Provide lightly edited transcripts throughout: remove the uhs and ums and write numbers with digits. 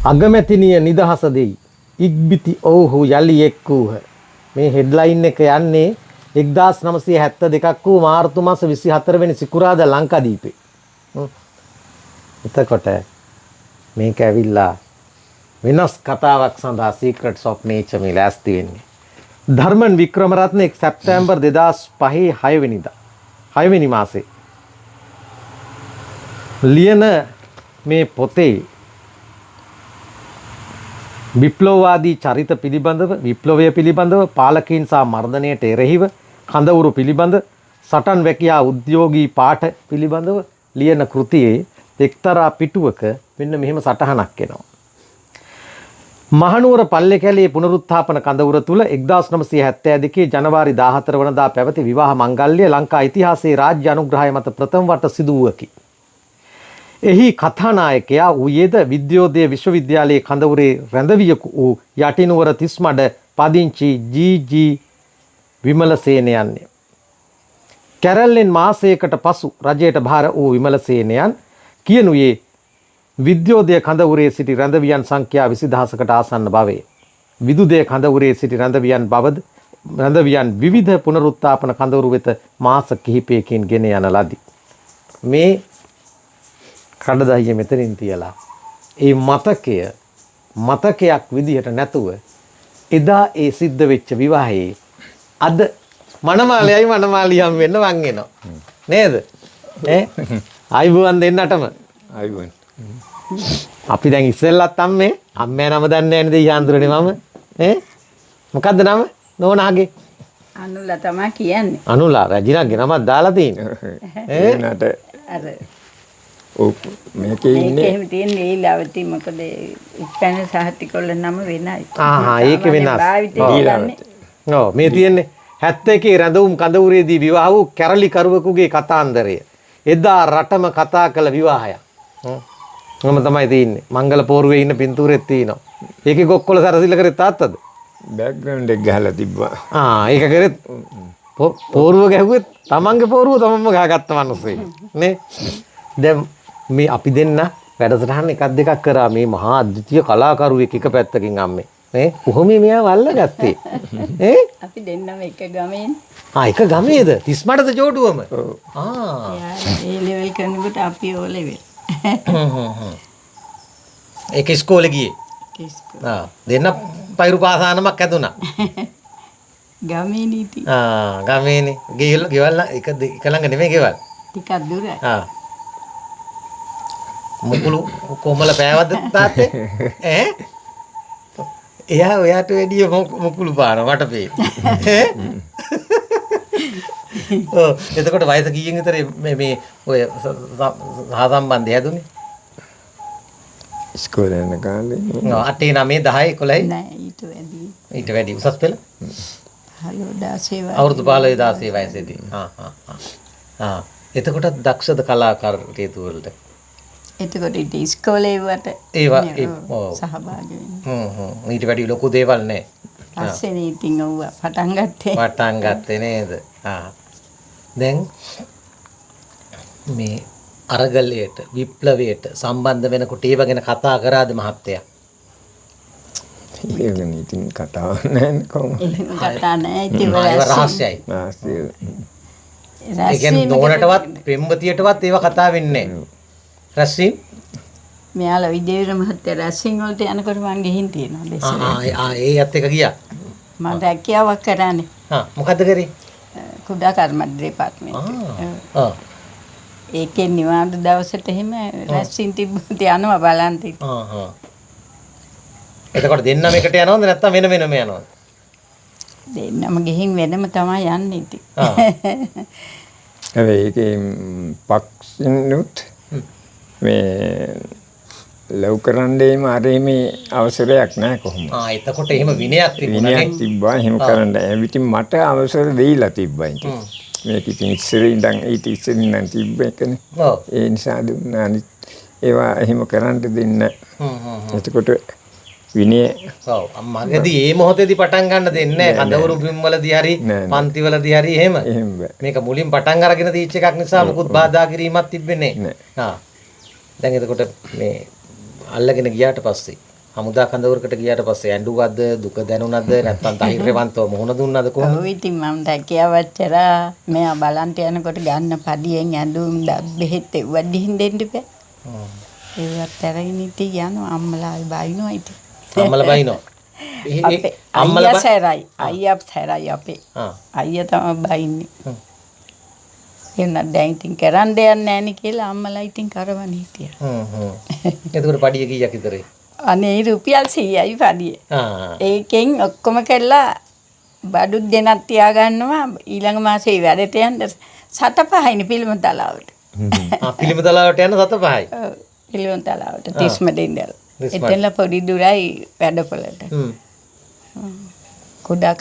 අගමැතිනිය නිදහස දෙයි. ඉක්බිති ඔව්හු යලි එක්වූහ. මේ හෙඩ්ලයින් එක යන්නේ 1972ක් වූ මාර්තු මාස 24 වෙනි සිකුරාදා ලංකාදීපේ. එතකොට මේක ඇවිල්ලා වෙනස් කතාවක් සඳහා Secrets of Nature මේ ලෑස්ති වෙන්නේ. ධර්මන් වික්‍රමරත්න සැප්තැම්බර් 2005 6 වෙනිදා 6 වෙනි මාසේ ලියන මේ පොතේ විප්ලවවාදී චරිත පිළිබඳව විප්ලවය පිළිබඳව පාලකීන් සහ මර්ධනයට එරෙහිව කඳවුරු පිළිබඳ සටන් වැකියා උද්‍යෝගී පාඨ පිළිබඳව ලියන කෘතියේ එක්තරා පිටුවක මෙන්න මෙහෙම සටහනක් එනවා. මහනුවර පල්ලේකැලේ පුනරුත්ථාපන කඳවුර තුල 1972 ජනවාරි 14 වනදා පැවති විවාහ මංගල්‍ය ලංකා ඉතිහාසයේ රාජ්‍ය අනුග්‍රහය මත ප්‍රථම වට සිදු වූවකි. එහි කථානායකයා වූයේද විද්‍යෝදය විශ්වවිද්‍යාලයේ කඳවුරේ රැඳවිය වූ යටිනුවර තිස්මඩ පදිංචි ජී විමලසේනයන්ය. කැරැල්ලෙන් මාසයකට පසු රජයට භාර වූ විමලසේනයන් කියනුයේ විද්‍යෝදය කඳවුරේ සිටි රැඳවියන් සංඛ්‍යා 20000කට ආසන්න බවේ. විදුදය කඳවුරේ සිටි රැඳවියන් විවිධ පුනරුත්ථාපන කඳවුරු වෙත මාස කිහිපයකින් ගෙන යන ලදී. මේ කඩදාසිය මෙතනින් තියලා ඒ මතකයක් විදිහට නැතුව එදා ඒ සිද්ධ වෙච්ච විවාහයේ අද මනමාලයයි මනමාලියම් වෙන්න වන් වෙනවා නේද? ආයිබුවන් දෙන්නටම ආයිබුවන්. අපි දැන් ඉස්සෙල්ලත් අම්මේ නම දන්නේ නැහැ නේද යාන්ත්‍රනේ මම මොකද්ද නම නෝනාගේ? අනුලා තමයි කියන්නේ. අනුලා රජිනාගේ නමක් දාලා තියෙන්නේ. අර මේකේ ඉන්නේ එහෙම තියෙන්නේ ඒ ලවටි මොකද ඉස්පැන සහතිකොල්ල නම වෙනයි. ඒක වෙනස්. ඔව් මේ තියෙන්නේ 71 රැඳවුම් කඳවුරේදී විවාහ වූ කැරලි කරුවෙකුගේ කතාන්දරය. එදා රටම කතා කළ විවාහයක්. මම තමයි තියෙන්නේ. මංගල පෝරුවේ ඉන්න පින්තූරෙත් තියෙනවා. ඒකේ ගොක්කොල සරසිල්ල කරේ තාත්තද? බෑග්ග්‍රවුන්ඩ් එක ගහලා තිබ්බා. ඒක කරෙත් පෝරුව ගැහුවෙත් තමන්ගේ පෝරුව තමන්ම ගහගත්ත මිනිස්සෙක් නේ. දැන් මේ අපි දෙන්න වැඩසටහන් එකක් දෙකක් කරා මේ මහා අද්විතීය කලාකරුවෙක් එක පැත්තකින් අම්මේ නේ කොහොමද මෙයා වල්ලගත්තේ අපි දෙන්නම එක ගමේ එක ගමේද 30 මඩද ජෝඩුවම ඒ ලෙවල් කරනකොට අපි ඕ ලෙවල් ඒක ඉස්කෝලේ ගියේ දෙන්න පයිරු පාසානමක් ඇදුනා ගමේ නීති ගමේනේ ගෙවල් එක ළඟ නෙමෙයි ගෙවල් ටිකක් දුර මුකුළු කොමල පෑවද තාත්තේ එයා ඔයාට වැඩිය මුකුළු පාන මට පේන්නේ එතකොට වයස කීයෙන් විතර මේ ඔය සහසම්බන්ධය හැදුනේ ඉස්කෝලේ යන කාලේ 8 9 10 11 නෑ ඊට වැඩි උසස් පෙළ හලෝ 16 අවුරුදු 15 16 වයසේදී එතකොට දක්ෂද කලාකාරයෙකු වලට එතකොට ඉස්කෝලේ වට ඒවා සහභාගී වෙන්න ඊට වැඩි ලොකු දේවල් නෑ. පස්සේ ඉතින් ඔව්ව පටන් ගත්තේ නේද? දැන් මේ අරගලයට විප්ලවයට සම්බන්ධ වෙනකොට ඒව ගැන කතා කරාද මහත්තයා? ඒක ඉතින් කතාව නෑ කොහොමද? කතා නෑ ඉතින් රහස්‍යයි. ඒ කියන්නේ නෝනටවත් පෙම්වතියටවත් ඒව කතා වෙන්නේ නෑ. රැස්සින් මෙයාලා විජේවීර මහත්තයා රැස්සින් වලට යනකොට මං ගිහින් තියෙනවා දෙස්සට. ඒත් එක ගියා. මම රැකියාවක් කරානේ. මොකද්ද කරේ? කුඩා කර්ම දෙපාර්තමේන්තුවේ. ඒකේ නිවාඩු දවසට එහෙම රැස්සින් තිබ්බොත් යනවා බලන්න ඉතින්. එතකොට දෙන්නම එකට යනවද නැත්නම් වෙන වෙනම යනවද? දෙන්නම ගිහින් වෙනම තමයි යන්නේ ඉතින්. හැබැයි ඒකේ පක්ෂනුත් මේ ලව් කරන්නේම අරෙමේ අවසරයක් නැහැ කොහොමද? එතකොට එහෙම විනයක් තිබ්බා එහෙම කරන්න. ඉතින් මට අවසර දෙයිලා තිබ්බා ඉතින්. මේක ඉතින් ඉස්සරින් ඉඳන් තිබ්බ එකනේ. ඒ නිසා දුන්නා ඒවා එහෙම කරන්න දෙන්න. එතකොට විනය මගදී මේ මොහොතේදී පටන් ගන්න දෙන්නේ නැහැ. කඳවුරු බිම්වලදී හරි පන්තිවලදී හරි එහෙම. මේක මුලින් පටන් අරගෙන තීච්ච එකක් නිසා මුකුත් බාධා කිරීමක් තිබෙන්නේ නැහැ. දැන් එතකොට මේ අල්ලගෙන ගියාට පස්සේ හමුදා කඳවුරකට ගියාට පස්සේ ඇඬුවද දුක දැනුණාද නැත්නම් ධෛර්යවන්තව මුහුණ දුන්නාද කොහොමද? ඔව් ඉතින් මම දැකියවච්චරා මෙයා බලන්ට යනකොට ගන්න පඩියෙන් ඇඳුම් බෙහෙත් එව්වදින් දෙන්න බෑ. ඒවත් අරගෙන ඉතින් යනවා අම්මලා බයිනවා ඉතින්. අම්මලා බයිනවා. අපේ අම්මලා සැරයි අයියා සැරයි අපේ. අයියා තමයි බයින්නේ. එන්න දැන් ඉතින් කරන් දෙයක් නැහැ නේ කියලා අම්මලා ඉතින් කරවන හිටියා. එතකොට පඩිය කීයක් විතරේ? අනේ රුපියල් 100යි පඩිය. ඒකෙන් ඔක්කොම කරලා බඩු දෙනක් තියාගන්නවා ඊළඟ මාසේ වැඩට යන්න 7-5යිනේ පිළිමතලාවට. පිළිමතලාවට යන 7-5යි. ඔව් පිළිමතලාවට 30 දෙන්නල්. එතෙන්ලා පොඩි දුරයි වැඩපොළට. කුඩා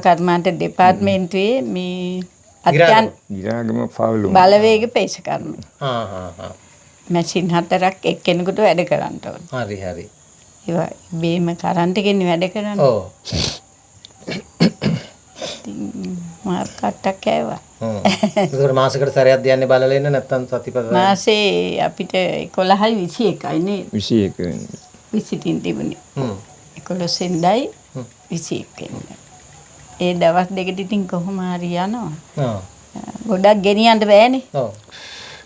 කර්මාන්ත දෙපාර්තමේන්තුවේ මේ ගිරාගම පවුල බලවේග පේසකර්ම. මැෂින් 4ක් එක්කෙනෙකුට වැඩ කරන්න ඕන. හරි හරි. ඒවා බේම කරන්ට් එකෙන් වැඩ කරන්නේ. ඔව්. මාර්කට්ටක් කෑවා. ඒකට මාසෙකට සැරයක් දෙන්නේ බලලා ඉන්න නැත්නම් සතිපත මාසේ අපිට 11යි 21යි නේ. 21 වෙනි. 23 තිබුණේ. 11 වෙනිදායි 21 වෙනිදා. ඒ දවස් දෙකට ඉතින් කොහොම හරි යනවා. ගොඩක් ගෙනියන්න බෑනේ. ඔව්.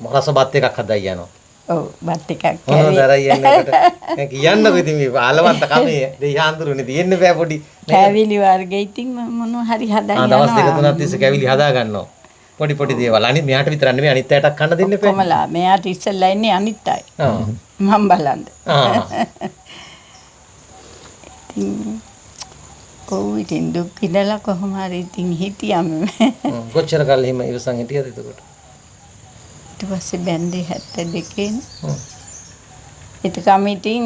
මරස බත් එකක් හදයි යනවා. ඔව් බත් එකක් මොනවද අරයි යන්නකොට දැන් කියන්නකෝ ඉතින් මේ ආලවන්ත කමේ දෙයහඳුරුනේ තියෙන්න බෑ පොඩි කැවිලි වර්ගෙ ඉතින් මොනවා හරි හදා යනවා. දවස් දෙක තුනක් තිස්සේ කැවිලි හදා ගන්නවා. පොඩි පොඩි දේවල්. අනිත් මෙයාට විතර නෙමෙයි අනිත් අයටත් කන්න දෙන්න එපා. කොමලා මෙයාට ඉස්සෙල්ලා ඉන්නේ අනිත් අය. මම බලන්න. ඉතින් කොහොම ඉතින් දුක් විඳලා කොහොම හරි ඉතින් හිටියම කොච්චර කාලෙ හිම ඉවසන් හිටියද එතකොට? ඊට පස්සේ බැන්දේ 72 නේ. එතකම ඉතින්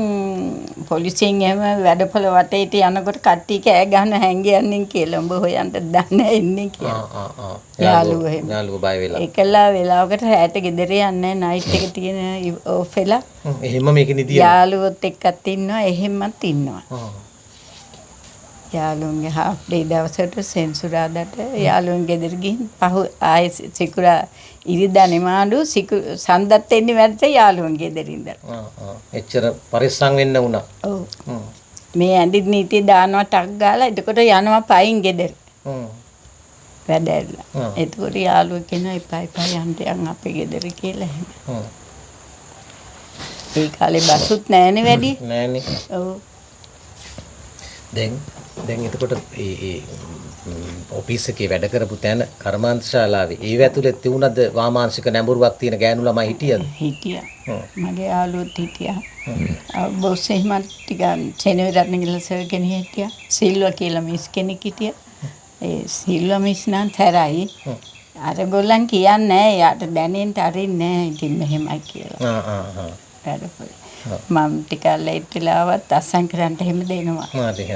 පොලිසියෙන් එහෙම වැඩපොළ වටේට යනකොට කට්ටිය කෑ ගහන හැංගියන්නේ කියලා උඹ හොයන්න දන්නේ එන්නේ කියලා. යාළුවෝ එහෙම. යාළුවෝ බය වෙලා. ඒකලා වෙලාවකට රැට ගෙදර යන්නේ නයිට් එක තියෙන ඔෆ් වෙලා. එහෙම මේක නිදිය. යාළුවොත් එක්කත් ඉන්නවා එහෙමත් ඉන්නවා. යාළුවන්ගේ හාෆ් ඩේ දවසට සෙන්සුරාදාට යාළුවන් ගෙදර ගිහින් පහු ආයේ සිකුරා ඉරිදා නිමාඩු සන්දත් එන්නේ වැඩට යාළුවන් ගෙදර ඉඳලා. එච්චර පරිස්සම් වෙන්න වුණා. ඔව්. මේ ඇඳි නීතිය දානවා ටක් ගාලා එතකොට යනවා පයින් ගෙදර. වැඩැරිලා. එතකොට යාළුවෝ කියනවා එපා යන්න අපේ ගෙදර කියලා එහෙම. ඒ කාලේ බසුත් නෑනේ වැඩි. නෑනේ. ඔව්. දැන් එතකොට ඒ ඔෆිස් එකේ වැඩ කරපු තැන කර්මාන්ත ශාලාවේ ඒව ඇතුලේ තියුණද වාමාංශික නැඹුරුවක් තියෙන ගෑනු ළමයි හිටියද? හිටියා. මගේ යාළුවෝත් හිටියා. බොස් එහෙමත් ටික චේනවිරත්න කියලා සර් කෙනෙක් හිටියා. සිල්වා කියලා මිස් කෙනෙක් හිටියා. ඒ සිල්වා මිස් නම් තරයි. අර ගොල්ලන් කියන්නේ නෑ යාට දැනෙන්න අරින්නේ නෑ ඉතින් මෙහෙමයි කියලා. වැඩපොළ. මම ටික ලේට් වෙලා ආවත් අස්සම් කරන්න එහෙම දෙනවා. හරි.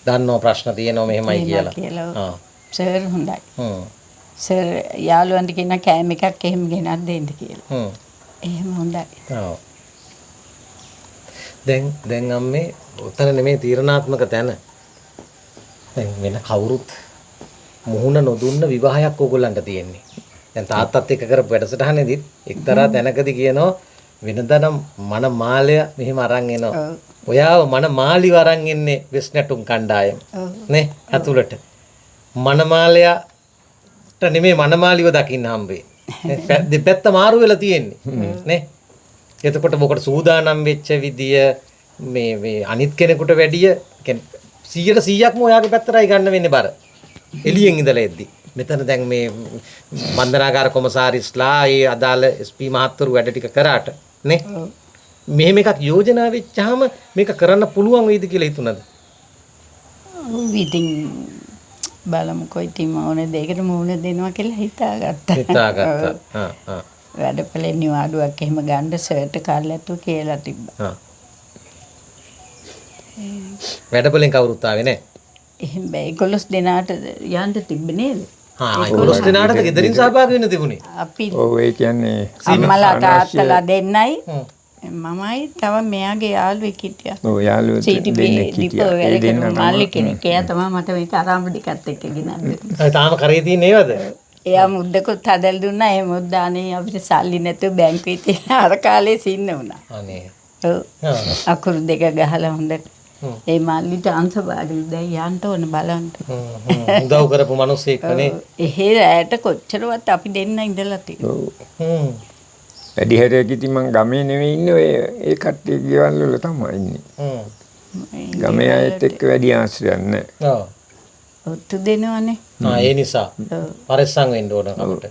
දන්නව ප්‍රශ්න තියෙනවා මෙහෙමයි කියලා. සර් හොඳයි. සර් යාළුවන්ට කියන කෑම එකක් එහෙම ගෙනත් දෙන්න කියලා. එහෙම හොඳයි. ඔව්. දැන් අම්මේ උතන නෙමේ තීරණාත්මක තැන. දැන් වෙන කවුරුත් මුහුණ නොදුන්න විවාහයක් ඕගොල්ලන්ට තියෙන්නේ. දැන් තාත්තත් එක්ක කරපු වැඩසටහනේදීත් එක්තරා තැනකදී කියනවා වෙනදනම් මන මාලය මෙහෙම අරන් එනවා. ඔයාව මන මාලිව අරන් එන්නේ වෙස්නටුම් කණ්ඩායම. නේ අතුලට. මන මාලයට නෙමෙයි මන මාලිව දකින්න හම්බේ. දෙපැත්ත මාරු වෙලා තියෙන්නේ. නේ. එතකොට මොකට සූදානම් වෙච්ච විදිය මේ අනිත් කෙනෙකුට වැඩිය කියන්නේ 100%ක්ම ඔයාගේ පැත්තටයි ගන්න වෙන්නේ බර. එළියෙන් ඉඳලා එද්දි. මෙතන දැන් මේ බන්ධනාගාර කොමසාරිස්ලා ඒ අදාළ SP මහත්වරු වැඩ ටික කරාට නේ මෙහෙම එකක් යෝජනා වෙච්චාම මේක කරන්න පුළුවන් වෙයිද කියලා හිතුණාද? ඔව් ඉතින් බලමුකෝ ඉතින් මොනේ දෙයකට මුණ දෙනවා කියලා හිතාගත්තා. වැඩපලේ නිවාඩුවක් එහෙම ගන්න සර්ට් කාලයතු කියලා තිබ්බා. වැඩපලෙන් කවුරුත් ආවේ නැහැ. එහෙම බෑ 11 දෙනාට යන්න තිබ්බේ නේද? 11 දෙනාට ගෙදරින් සහභාගී වෙන්න තිබුණේ. අපි ඔව් ඒ කියන්නේ අම්මලා තාත්තලා දෙන්නයි මමයි තව මෙයාගේ යාළුවෙක් හිටියා. ඔව් යාළුවෝ දෙන්නෙක් හිටියා. ඒ දෙන්න මාළි කෙනෙක්. එයා තමයි මට මේක ආරම්භ දෙකත් එක්ක ගෙනන්නේ. තාම කරේ තියෙන්නේ නේද? එයා මුද්දකුත් හදලා දුන්නා. ඒ මුද්දානේ අපිට සල්ලි නැතුව බැංකුවේ තියෙන අර කාලේ සින්න වුණා. අනේ. අකුරු දෙක ගහලා හොඳට. ඒ මල්ලිට අංශභාගය දැන් යන්න ඕන බලන්න. උදව් කරපු මිනිස්සෙක්නේ. එහෙ රැයට කොච්චරවත් අපි දෙන්න ඉඳලා තියෙනවා. වැඩි හරියක් ඉතින් මං ගමේ නෙවෙයි ඉන්නේ ඔය ඒ කට්ටිය ගෙවල් වල තමයි ඉන්නේ. ගමේ අයත් එක්ක වැඩි ආශ්‍රයයක් නැහැ. ඔව්. ඔත්තු දෙනවනේ. ඒ නිසා පරිස්සම් වෙන්න ඕන කමට.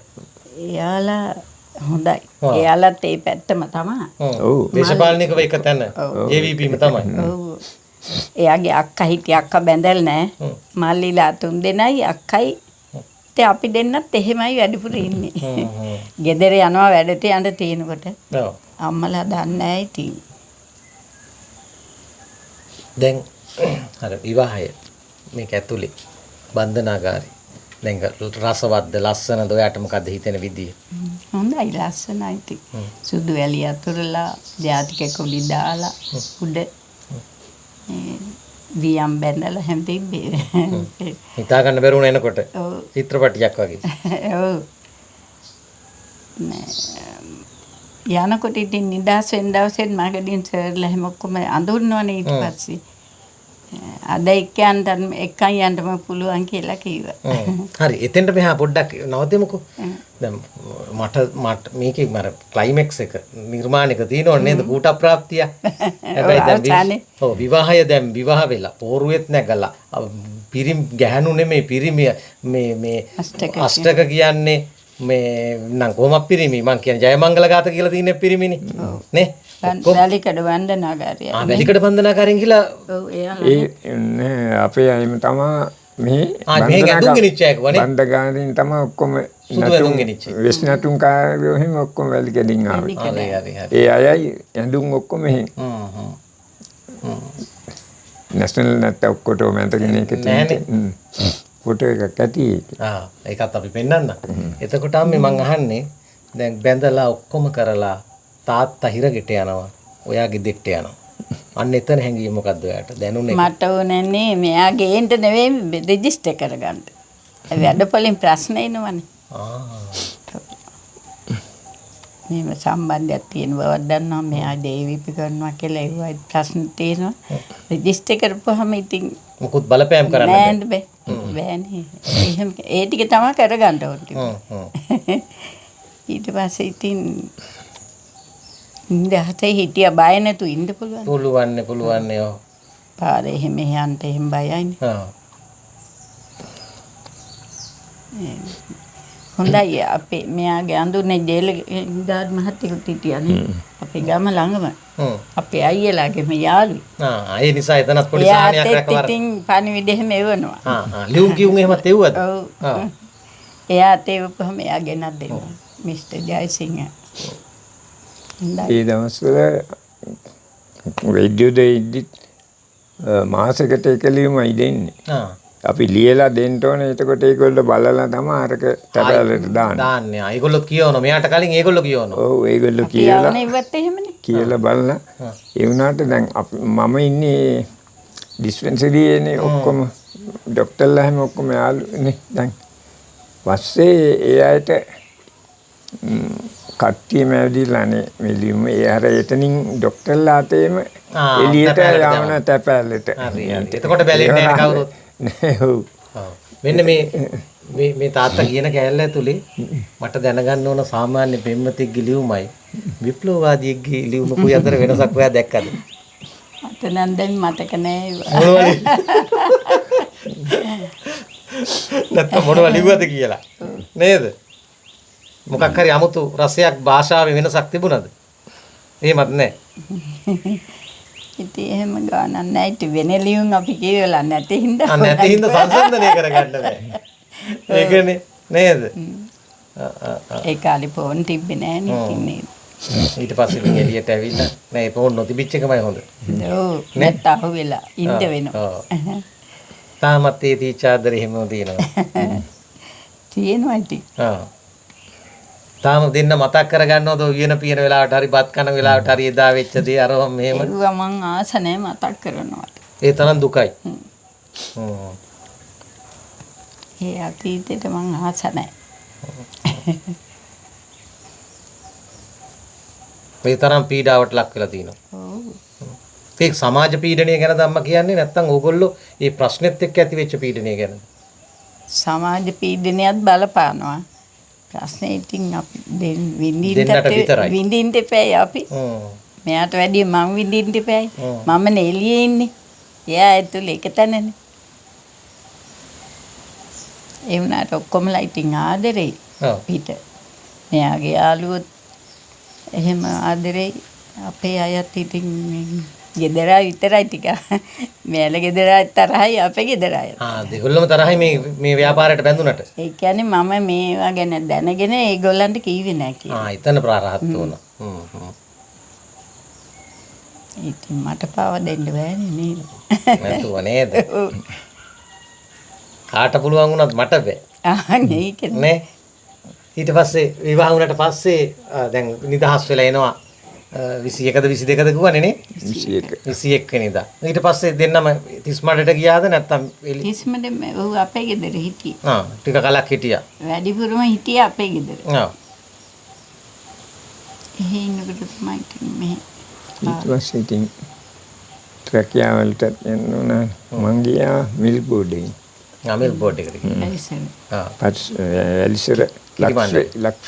එයාලා හොඳයි. එයාලත් ඒ පැත්තම තමයි. ඔව්. දේශපාලනිකව එක තැන. JVPම තමයි. ඔව්. එයාගේ අක්කා හිටිය අක්කා බැඳල් නෑ. මල්ලිලා 3 දෙනයි අක්කයි. ඉතින් අපි දෙන්නත් එහෙමයි වැඩිපුර ඉන්නේ. ගෙදර යනවා වැඩට යන්න තියෙනකොට. ඔව්. අම්මලා දන්නේ නැහැ ඉතින්. දැන් අර විවාහය මේක ඇතුලේ බන්ධනාගාරේ. දැන් රසවත්ද ලස්සනද ඔයාට මොකද්ද හිතෙන විදිය? හොඳයි ලස්සනයි ඉතින්. සුදු වැලිය අතුරලා ජාතික කොඩි දාලා උඩ වියම් බැඳලා හැම තිබ්බේ. හිතා ගන්න බැරුණ එනකොට ඔව්. චිත්‍රපටියක් වගේ. ඔව්. යනකොට ඉතින් නිදාස් වෙන දවසෙත් මගදීන් සර්ලා හැම ඔක්කොම අඳුරනවනේ ඊට පස්සේ. අද එක්කන් යන්නම පුළුවන් කියලා කිව්වා. හරි එතෙන්ට මෙහා පොඩ්ඩක් නවතිමුකෝ. දැන් මට මේකේ මර ක්ලයිමැක්ස් එක නිර්මාණයක තියෙනව නේද කූට ප්‍රාප්තිය. හැබැයි දැන් ඔව් විවාහය දැන් විවාහ වෙලා පෝරුවෙත් නැගලා පිරිමි ගැහණු නෙමෙයි පිරිමි මේ අෂ්ටක කියන්නේ මේ නම් කොහොමද පිරිමි මං කියන්නේ ජයමංගල ගාත කියලා තියෙන පිරිමිනේ නේ වැලිකඩ වන්දනාගාරය. වැලිකඩ බන්ධනාගාරයෙන් කියලා ඔව් එයා අපේ අයම තමයි මේ මේ ගැඳුම් ගෙනිච්ච එක වනේ බන්ධනාගාරයෙන් තමයි ඔක්කොම නැතුම් ගෙනිච්ච වෙස් නැතුම් කාර්යෝ එහෙම ඔක්කොම වැලිකඩින් ආවේ. හරි ඒ අයයි ඇඳුම් ඔක්කොම එහෙම. නැෂනල් නැත් ඔක්කොටම ඇඳගෙන ඒක තියෙන්නේ. ෆොටෝ එකක් ඇති. ඒකත් අපි පෙන්නන්න. එතකොට අම්මේ මං අහන්නේ දැන් බැඳලා ඔක්කොම කරලා තාත්තා හිරගෙට යනවා. ඔයා ගෙදෙට්ට යනවා. අන්න එතන හැංගීම මොකද්ද ඔයාට දැනුනේ? මට ඕනන්නේ මෙයා ගේන්න නෙවෙයි රෙජිස්ටර් කරගන්න. වැඩපොලින් ප්‍රශ්න එනවනේ. මේව සම්බන්ධයක් තියෙන බවක් දන්නවා මෙයා ජේවිපි කරනවා කියලා ඒවයි ප්‍රශ්න තියෙනවා. රෙජිස්ටර් කරපුවාම ඉතින් මොකුත් බලපෑම් කරන්න බෑ. බෑනේ. එහෙම ඒ ටික තමයි කරගන්න ඕනේ. ඊට පස්සේ ඉතින් ඉඳහතේ හිටියා බය නැතු ඉන්න පුළුවන්. පුළුවන් ඔව්. පාරේ එහෙම යන්න එහෙම බයයිනේ. හොඳයි අපේ මෙයාගේ අඳුනේ ජේල ගාඩ් මහත්තයෙකුට හිටියානේ. අපේ ගම ළඟම. අපේ අයියලාගේම යාළුවෝ. ඒ නිසා එතනත් පොඩි සාහනයක් රැකවර. ඉතින් පණිවිඩ එහෙම එවනවා. ලියුම් කියුම් එහෙමත් එව්වද? ඔව්. එයා තේවපුවම එයා ගෙනත් දෙනවා. මිස්ටර් ජයසිංහ. ඒ දවස්වල රේඩියෝ දෙයිදි මාසෙකට එක ලියුමයි දෙන්නේ. අපි ලියලා දෙන්න ඕනේ. එතකොට ඒගොල්ලෝ බලලා තමයි අරක තැපැලට දාන්නේ. ඒගොල්ලෝ කියවනවා. මෙයාට කලින් ඒගොල්ලෝ කියවනවා. ඔව් ඒගොල්ලෝ කියලා ඉවත් එහෙමනේ. කියලා බලලා ඒ වුණාට දැන් මම ඉන්නේ ඩිස්පෙන්සරියේනේ ඔක්කොම ડોක්ටර්ලා හැම ඔක්කොම යාළුනේ. දැන් පස්සේ ඒ අයට කට්ටියම ඇවිදිලානේ මේ ලියුම ඒ අර එතනින් ડોක්ටර්ලා අතේම එළියට යවන තැපැලට. හරි. එතකොට බැලෙන්නේ නැහැ කවුරුත්. නෑ ඔව්. මෙන්න මේ තාත්තා කියන කෑල්ල ඇතුලේ මට දැනගන්න ඕන සාමාන්‍ය පෙම්වතෙක්ගේ ලියුමයි විප්ලවවාදියෙක්ගේ ලියුමකුයි අතර වෙනසක් ඔයා දැක්කද? මට නම් දැන් මතක නෑ. නැත්නම් මොනවා ලිව්වද කියලා නේද? මොකක් හරි 아무තු රසයක් භාෂාවේ වෙනසක් තිබුණද? එහෙමත් නැහැ. ඉතින් එහෙම ගානක් නැහැ. ඉතින් වෙන ලියුම් අපි කියවලා නැති හින්දා. නැති හින්දා සංසන්දනය කරගන්න බෑ. ඒකනේ නේද? ඒ කාලේ ෆෝන් තිබ්බේ නෑනේ ඉතින් නේද. ඊට පස්සේ ඉතින් එළියට ඇවිල්ලා නෑ ෆෝන් නොතිබිච්ච එකමයි හොඳ. ඔව් නැත්නම් අහුවෙලා ඉන්න වෙනවා. ඔව්. තාමත් ඒ තීචාදර එහෙම තියෙනවා. තියෙනවා ඉතින්. ආ. තාම දෙන්න මතක් කරගන්නවද වියන පියන වෙලාවට හරි බත් කන වෙලාවට හරි එදා වෙච්ච දේ අරවම මෙහෙම. ඒවා මං ආස නැහැ මතක් කරනවා. ඒ තරම් දුකයි. ඒ අතීතේට මං ආස නැහැ. මේ තරම් පීඩාවට ලක් වෙලා තිනවා. ඔව්. ඒ සමාජ පීඩනය ගැන ධම්ම කියන්නේ නැත්නම් ඕගොල්ලෝ මේ ප්‍රශ්නෙත් එක්ක ඇති වෙච්ච පීඩනය ගැන. සමාජ පීඩනයත් බලපානවා. ප්‍රශ්නේ ඉතින් අපි දෙන්නට විතරයි. විඳින්න දෙපැයි අපි. මෙයාට වැඩිය මම විඳින්න දෙපැයි. මම නෙලියේ ඉන්නේ. එයා ඇතුළේ එක තැනනේ. ඒ වුණාට ඔක්කොමලා ඉතින් ආදරේ. පිට. මෙයාගේ යාළුවොත් එහෙම ආදරේ අපේ අයත් ඉතින් ගෙදර විතරයි ටික. මෙයාලා ගෙදර තරහයි අපේ ගෙදර අය. දෙගොල්ලම තරහයි මේ ව්‍යාපාරයට බැඳුනට. ඒ කියන්නේ මම මේවා ගැන දැනගෙන ඒගොල්ලන්ට කිව්වේ නැහැ කියලා. එතන ප්‍රාරහත් වුණා. ඉතින් මට පාව දෙන්න බෑනේ නේද? නැතුව නේද? කාට පුළුවන් වුණත් මට බෑ. නේ? ඊට පස්සේ විවාහ වුණාට පස්සේ දැන් නිදහස් වෙලා එනවා 21ද 22ද කිව්වනේ නේ 21 වෙනිදා. ඊට පස්සේ දෙන්නම 38ට ගියාද නැත්නම් 38 ඔව් අපේ ගෙදර හිටියේ. ටික කලක් හිටියා. වැඩිපුරම හිටියේ අපේ ගෙදර. එහෙ ඉන්නකොට තමයි මෙහෙ ඊට පස්සේ ඉතින් රැකියාව වලට යන්න උනා මං ගියා මිල් බෝඩේ. මිල් බෝඩ් එකට ගියා. එලිසර ලක්ෂ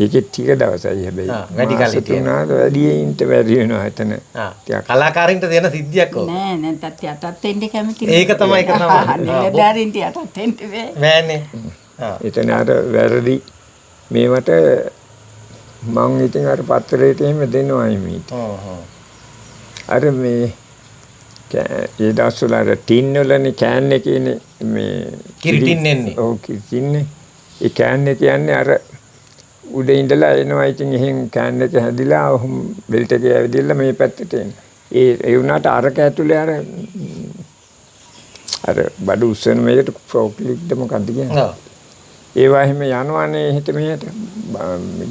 ඒකේ ටික දවසයි හැබැයි වැඩි කාලෙ තියෙනවා වැඩියින්ට වැඩි වෙනවා එතන කලාකාරින්ට දෙන සිද්ධියක් ඕක නෑ නැත්නම් යටත් වෙන්න කැමති ඒක තමයි නිලධාරීන්ට යටත් වෙන්න බෑනේ එතන අර වැරදි මේවට මං ඉතින් අර පත්තරේට එහෙම දෙනවායි මීට අර මේ ඒ දවස්වල අර ටින් වලනේ කෑන් එකේනේ මේ කිරි ටින් එන්නේ ඔව් කිරි ටින් ඒ කෑන් එක කියන්නේ අර උඩ ඉඳලා එනවා ඉතින් එහෙන් කෑන් එක හැදිලා බෙල්ට් එකේ ඇවිදilla මේ පැත්තට එන. ඒ වුණාට අරක ඇතුලේ අර බඩු උස්සන මේකට ෆෝක්ලික්ද මොකක්ද කියන්නේ. ඒවා එහෙම යනවානේ හිට මෙහෙට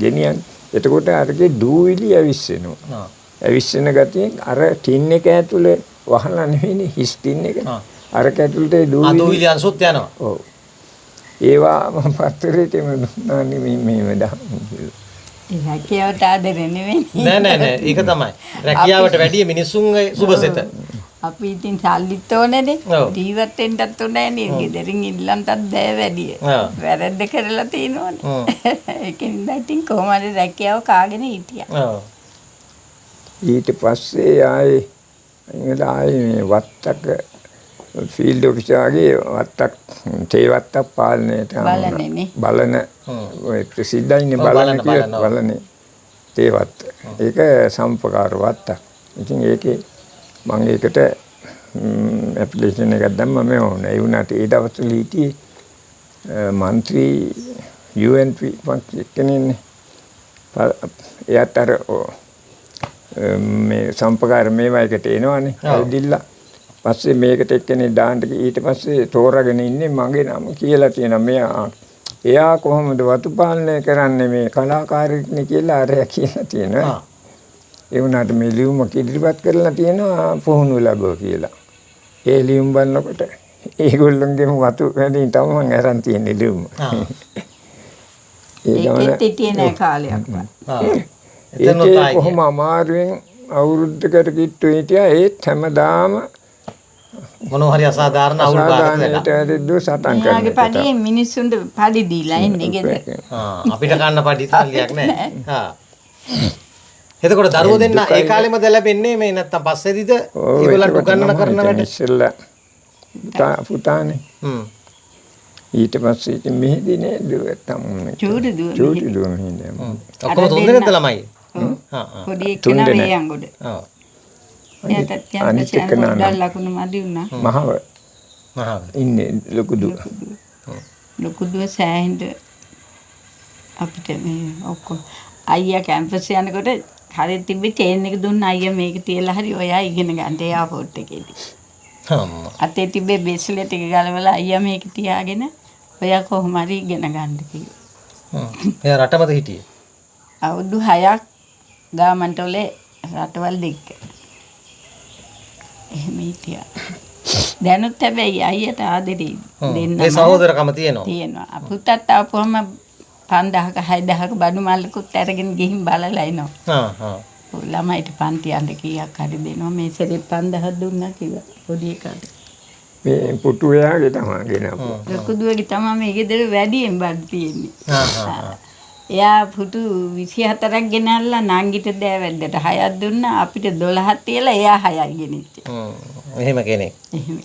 ගෙනියන්නේ. එතකොට අරගේ දූවිලි ඇවිස්සෙනවා. ඇවිස්සෙන ගතියෙන් අර ටින් එක ඇතුලේ වහලා නෙවෙයිනේ හිස් ටින් එක. අරක ඇතුලේ දූවිලි අංශුත් යනවා. ඔව්. ඒවා මම පත්තරේට දුන්නානේ මේ දහම්. ඒ රැකියාවට ආදරේ නෙවෙයි. නෑ ඒක තමයි. රැකියාවට වැඩිය මිනිස්සුන්ගේ සුබසෙත. අපි ඉතින් සල්ලිත් ඕනේනේ. ජීවත් වෙන්නත් ඕනේ නේ. ගෙදරින් ඉල්ලන්නත් බෑ වැඩිය. වැරද්ද කරලා තිනවනේ. ඒකෙන් ඉතින් කොහොම හරි රැකියාව කාගෙන හිටියා. ඊට පස්සේ ආයේ වත්තක ෆීල්ඩ් ඔෆිසර්ගේ වත්තක් තේ වත්තක් පාලනයට බලන ඔය ප්‍රසිද්ධයිනේ බලන්නේ තේ වත්ත. ඒක සම්පකාර වත්තක්. ඉතින් ඒකේ මම ඒකට ඇප්ලිකේෂන් එකක් දැම්මම ඕන. ඒ වුණාට ඒ දවස්වල හිටියේ മന്ത്രി UNP කෙනෙක්නේ. එයාට අර මේ සම්පකාර මේවා එකට එනවනේ. ඇවිදිලා පස්සේ මේකට එක්කනේ දාන්න ඊට පස්සේ තෝරාගෙන ඉන්නේ මගේ නම කියලා තියෙනවා. එයා කොහොමද වතු පාලනය කරන්නේ මේ කලාකාරයෙක්නේ කියලා අරයා කියලා තියෙනවා. ඒ වුණාට මේ ලියුම ඉදිරිපත් කරලා තියෙනවා පුහුණු ලැබුවා කියලා. ඒ ලියුම් බලනකොට ඒගොල්ලන්ගේම වතු වැඩින් තමයි මම අරන් තියෙන්නේ ලියුම. ඒකෙත් හිටියේ නෑ කාලයක්. ඒකේ කොහොම අමාරුවෙන් අවුරුද්දකට කිට්ටු හිටියා ඒත් හැමදාම මොනවා හරි අසාධාරණ අවුල් පාරකට සටන් කරනවා. යාගේ පඩියේ මිනිස්සුන්ට පඩි දීලා එන්නේ ගෙදර. අපිට කන්න පඩි තල්ලියක් නැහැ. එතකොට දරුවෝ දෙන්න ඒ කාලෙමද ලැබෙන්නේ මේ නැත්තම් පස්සේදීද ඒගොල්ලන්ට උගන්නන කරන වැඩ ඉස්සෙල්ලා පුතානේ. ඊට පස්සේ ඉතින් මෙහෙදී නේ දුවත්තම් චූටි දුව මෙහෙදී. ඔක්කොම තුන් දෙනෙක්ද ළමයි? පොඩි එක්කෙනා මේ අඟුඩ. එයාටත් යන්න ලකුණු මදි වුණා. මහව ඉන්නේ ලොකු දුව. ලොකු දුව සෑහෙන්න අපිට මේ ඔක්කොම අයියා කැම්පස් යනකොට හරිය තිබ්බේ චේන් එක දුන්න අයියා මේක තියලා හරි ඔයා ඉගෙන ගන්න එයාපෝට් එකේදී. අතේ තිබ්බේ බේස්ලෙට් එක ගලවලා අයියා මේක තියාගෙන ඔයා කොහොම හරි ඉගෙන ගන්න කිව්වා. එයා රටමද හිටියේ? අවුරුදු 6ක් ගාමන්ටෝලේ රටවල් දෙක. එහෙම හිටියා. දැනුත් හැබැයි අයියට ආදරේ දෙන්න. ඒ සහෝදරකම තියෙනවා. තියෙනවා. පුතත් ආපුවම 5000ක 6000ක බඩු මල්ලකුත් අරගෙන ගිහින් බලලා එනවා. ළමයිට පන්ති අඬ කීයක් හරි දෙනවා. මේ සැරේ 5000 දුන්නා කිව්වා පොඩි එකාට. මේ පුටු එයාගේ තමයි ගෙනාපු. ලොකු දුවගේ තමයි මේ ගෙදර වැඩියෙන් බඩ තියෙන්නේ. එයා පුටු 24ක් ගෙනල්ලා නංගිට දෑවැද්දට 6ක් දුන්නා. අපිට 12ක් තියලා එයා 6යි ගෙනිච්චේ. එහෙම කෙනෙක්. එහෙම.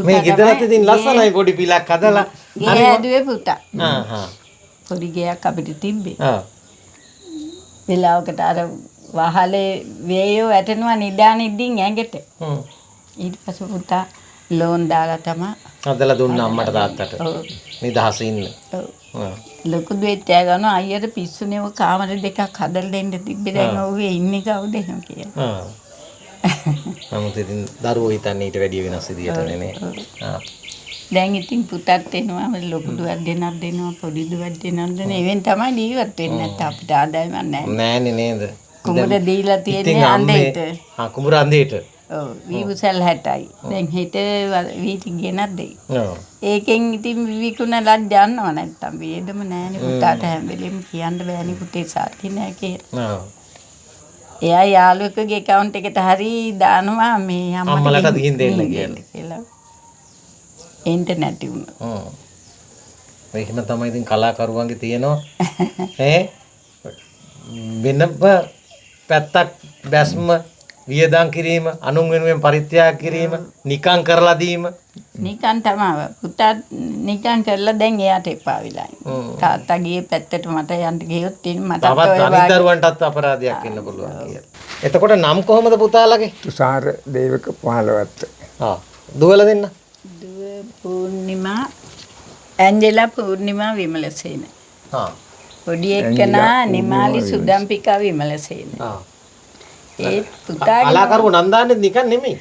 මේ ගෙදරත් ඉතින් ලස්සනයි පොඩි පිලක් හදලා. ගේ හැදුවේ පුතා. හා. පොඩි ගෙයක් අපිට තිබ්බේ. ආ. වෙලාවකට අර වහලේ වේයෝ වැටෙනවා නිදානින්දින් ඇඟට. ඊට පස්සේ පුතා ලෝන් දාලා තමයි හදලා දුන්නා අම්මට තාත්තට. ඔව්. නිදහස ඉන්න. ඔව්. ලොකු දෙයක් ගන්න අයියට පිස්සුනේ ඔය කාමර දෙකක් හදලා දෙන්න තිබ්බේ දැන් ඔහුගේ ඉන්නේ කවුද එහෙම කියලා. නමුත් ඉතින් දරුවෝ හිතන්නේ ඊට වැඩිය වෙනස් විදියට නේ. දැන් ඉතින් පුතත් එනවා ලොකු දුවක් දෙනක් දෙනවා පොඩි දුවක් දෙනක් දෙනවා එවෙන් තමයි ජීවත් වෙන්නේ නැත්නම් අපිට ආදායමක් නැහැ. නෑනේ නේද? කුඹුර දීලා තියෙන්නේ අන්දේට. කුඹුර අන්දේට. ඔව් වීවුසල් 60යි. දැන් හිත වීටි ගෙනත් දෙයි. ඔව්. ඒකෙන් ඉතින් විකුණලා යන්නව නැත්තම් වේදම නෑනේ පුතාට හැම වෙලෙම කියන්න බෑනේ පුතේ සාති නෑ කියලා. ඔව්. එයා යාළුවෙකුගේ account එකට හරි දානවා මේ අම්මලට ගිහින් දෙන්න කියලා. ඉන්ටර්නෙට් වුණා. මේකම තමයි ඉතින් කලාකරුවන්ගේ තියෙනවා. වෙන පැත්තක් බැස්ම වියදම් කිරීම, අනුන් වෙනුවෙන් පරිත්‍යාග කිරීම, නිකං කරලා දීම. නිකන් තමයි. පුතා නිකන් කරලා දැන් එයාට එපා වෙලා ඉන්නේ. තාත්තා ගියේ පැත්තට මට යන්න ගියොත් ඉතින් මට තවත් අනිත් දරුවන්ටත් අපරාධයක් වෙන්න පුළුවන් කියලා. එතකොට නම් කොහමද පුතාලගේ? තුෂාර දේවක 15ත්. දුවලා දෙන්න. පූර්ණිමා ඇන්ජෙලා පූර්ණිමා විමලසේන. පොඩි එක්කනා නිමාලි සුදම්පිකා විමලසේන. ඒ පුතාගේ කලාකරුවෝ නම් දාන්නේ නිකන් නෙමෙයි.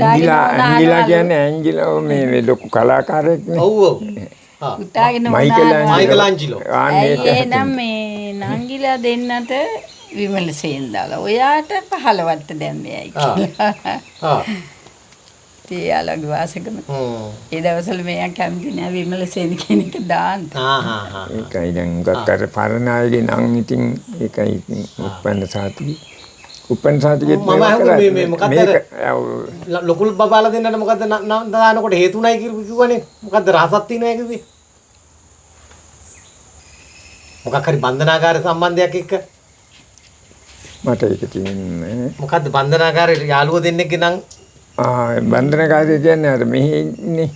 ඇන්ජිලා කියන්නේ ඇන්ජිලා මේ ලොකු කලාකාරයෙක් නේ. ඔව් ඔව්. පුතාගේ නෝනා මයිකලාන්ජිලෝ. ඒ නම් මේ නංගිලා දෙන්නට විමලසේන දාලා. ඔයාට 15ට දැන් මෙයයි කියලා. තියාලගේ වාසකම. ඒ දවස්වල මෙයා කැමති නෑ විමලසේන කියන එක දාන්න. ඒකයි දැන් උගක් අර පරණ අයගේ නම් ඉතින් ඒකයි උපන්න සාතිකේ. උපන්න සාතිකේ මේ මොකද්ද ලොකු බබාලා දෙන්නට මොකද්ද නම් දානකොට හේතුණයි කිව්වනේ. මොකද්ද රහසක් තියෙනවා කිව්වේ? මොකක් හරි බන්ධනාගාර සම්බන්ධයක් එක්ක මට ඒක තියෙන්නේ. මොකද්ද බන්ධනාගාරේ යාළුවෝ දෙන්නෙක්ගේ නම් බන්ධනකාරය කියන්නේ අර මෙහි ඉන්නේ.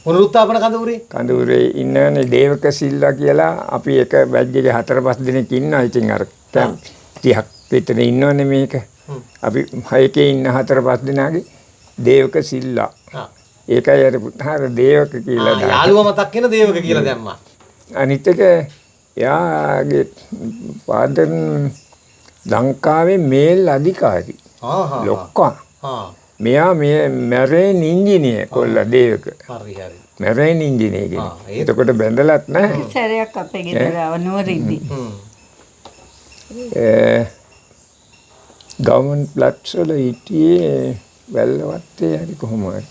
පුනරුත්ථාපන කඳවුරේ. කඳවුරේ ඉන්නනේ දේවක සිල්වා කියලා අපි එක බැජ් එකේ 4-5 දෙනෙක් ඉන්නවා. ඉතින් අර 30ක් විතර ඉන්නවනේ මේක. අපි 6 ඉන්න 4-5 දෙනාගේ දේවක සිල්වා. ඒකයි අර පුතාර දේවක කියලා දාලා. යාළුවා මතක් වෙන දේවක කියලා දැම්මා. අනිත් එක එයාගේ ෆාදර් ලංකාවේ මේල් අධිකාරී. ලොක්කා. මෙයා මැරේන් ඉංජිනේර කොල්ලා දේවක. හරි හරි. මැරේන් ඉංජිනේර කෙනෙක්. එතකොට බැඳලත් නැහැ. සැරයක් අපේ ගෙදර නුවරින්දී. ගවර්න්මන්ට් ප්ලැට්ස් වල හිටියේ වැල්ලවත්තේ හරි කොහොම හරි.